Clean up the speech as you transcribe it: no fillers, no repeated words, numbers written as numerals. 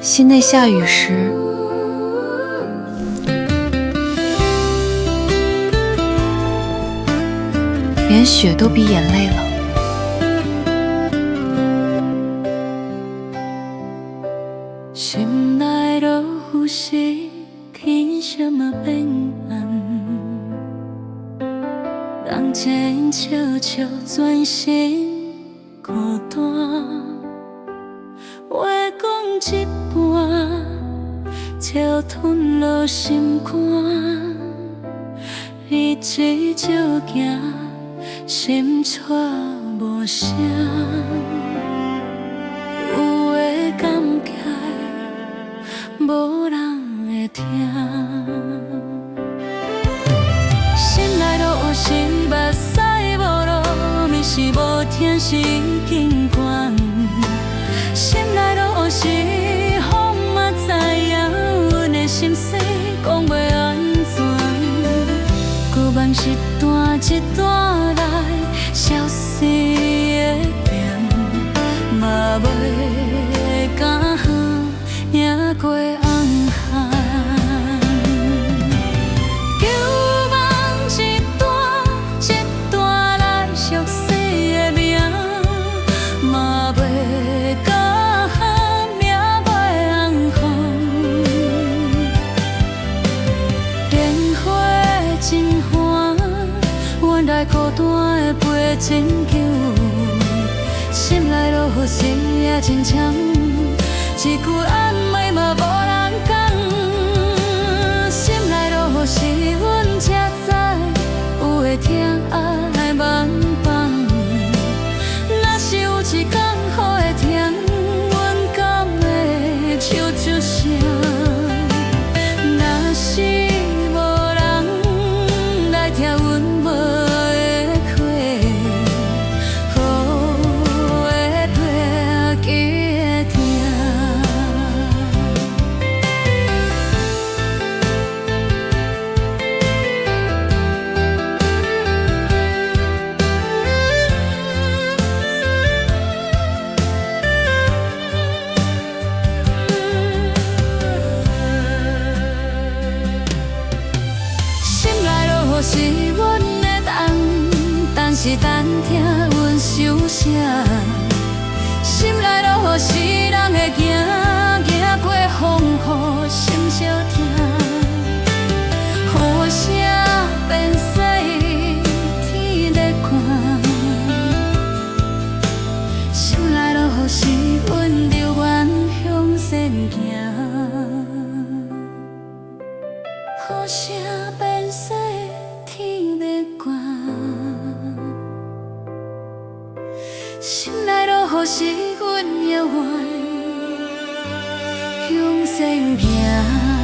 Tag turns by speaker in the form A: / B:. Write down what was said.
A: 心内下雨时，连雪都比眼泪了。
B: 心内落雨时，天色嘛变暗，人静悄悄，全身孤单。话讲一半，笑吞落心肝，一直照行，心带无声。有的感慨，无人会听。心内落是目屎无路，迷是无天是经关。心内落是风嘛知影，阮的心事讲袂安怎。旧梦一段一段来，消失的片嘛袂敢赢过红汗。旧梦一段一段来，熟悉的名嘛袂敢名袂红风。莲花真欢，原来孤单的飞真久。心内落雨时也真呛，一句安慰嘛无人讲。心内落雨时，阮才知有会听爱慢放。若是有一天雨会停，阮敢会唱出声？若是无人来听阮无的花，雨会飞记会听。心内落雨是阮的等，等是等听阮收声。心内落雨是人会行，行过风雨心烧疼。雨声变细，天在寒。心内落雨是阮留愿向前行。雨声变细，天在寒。心内落雨是阮犹原向前行。